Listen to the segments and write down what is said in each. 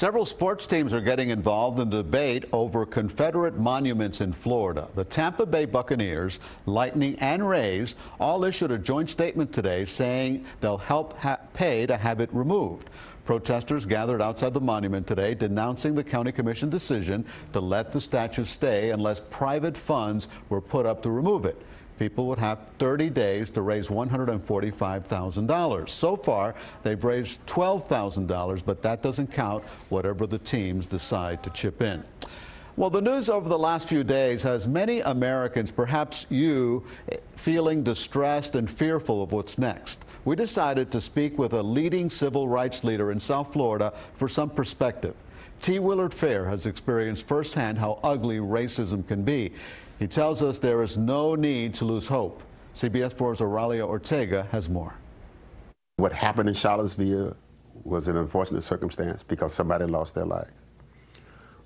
Several sports teams are getting involved in the debate over Confederate monuments in Florida. The Tampa Bay Buccaneers, Lightning, and Rays all issued a joint statement today saying they'll help pay to have it removed. Protesters gathered outside the monument today denouncing the county commission decision to let the statue stay unless private funds were put up to remove it. People would have 30 days to raise $145,000. So far, they've raised $12,000, but that doesn't count whatever the teams decide to chip in. Well, the news over the last few days has many Americans, perhaps you, feeling distressed and fearful of what's next. We decided to speak with a leading civil rights leader in South Florida for some perspective. T. Willard Fair has experienced firsthand how ugly racism can be. He tells us there is no need to lose hope. CBS 4's Auralia Ortega has more. What happened in Charlottesville was an unfortunate circumstance because somebody lost their life.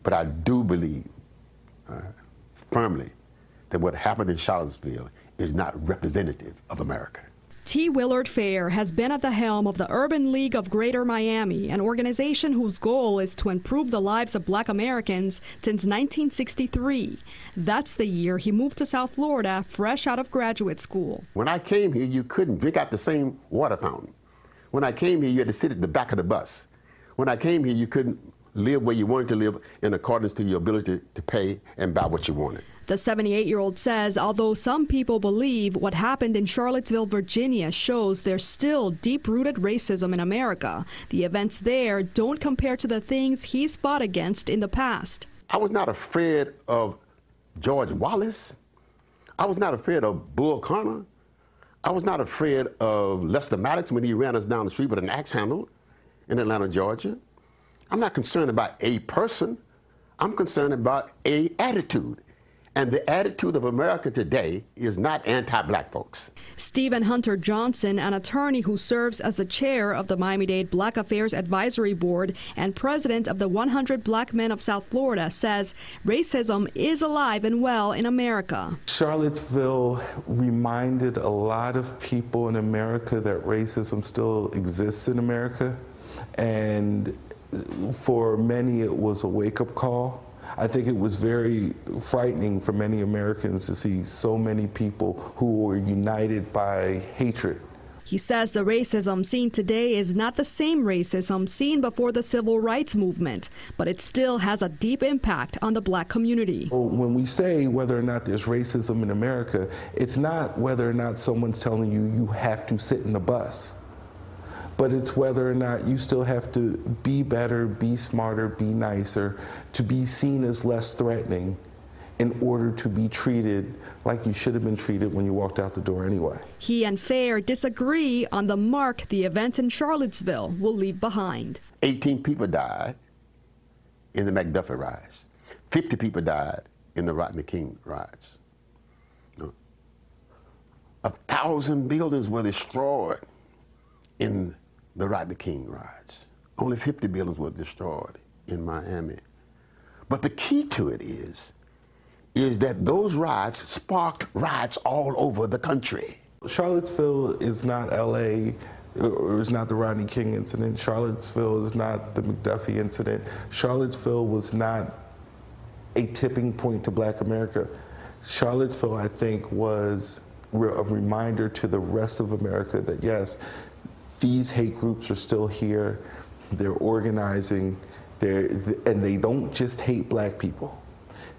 But I do believe firmly that what happened in Charlottesville is not representative of America. T. Willard Fair has been at the helm of the Urban League of Greater Miami, an organization whose goal is to improve the lives of Black Americans since 1963. That's the year he moved to South Florida fresh out of graduate school. When I came here, you couldn't drink out the same water fountain. When I came here, you had to sit at the back of the bus. When I came here, you couldn't live where you wanted to live in accordance to your ability to pay and buy what you wanted. The 78-year-old says although some people believe what happened in Charlottesville, Virginia shows there's still deep-rooted racism in America, the events there don't compare to the things he's fought against in the past. I was not afraid of George Wallace. I was not afraid of Bull Connor. I was not afraid of Lester Maddox when he ran us down the street with an axe handle in Atlanta, Georgia. I'm not concerned about a person. I'm concerned about an attitude. And the attitude of America today is not anti-Black folks. Stephen Hunter Johnson, an attorney who serves as the chair of the Miami-Dade Black Affairs Advisory Board and president of the 100 Black Men of South Florida, says racism is alive and well in America. Charlottesville reminded a lot of people in America that racism still exists in America. And for many, it was a wake-up call. I think it was very frightening for many Americans to see so many people who were united by hatred. He says the racism seen today is not the same racism seen before the civil rights movement, but it still has a deep impact on the Black community. When we say whether or not there's racism in America, it's not whether or not someone's telling you you have to sit in the bus. But it's whether or not you still have to be better, be smarter, be nicer, to be seen as less threatening in order to be treated like you should have been treated when you walked out the door anyway. He and Fair disagree on the mark the events in Charlottesville will leave behind. 18 people died in the McDuffie riots. 50 people died in the Rodney King riots. 1,000 buildings were destroyed in the Rodney King riots. Only 50 buildings were destroyed in Miami. But the key to it is that those riots sparked riots all over the country. Charlottesville is not LA, or is not the Rodney King incident. Charlottesville is not the McDuffie incident. Charlottesville was not a tipping point to Black America. Charlottesville, I think, was a reminder to the rest of America that yes, these hate groups are still here, they're organizing, and they don't just hate Black people.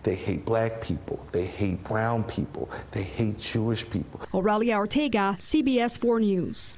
They hate Black people, they hate brown people, they hate Jewish people. Auralia Ortega, CBS 4 News.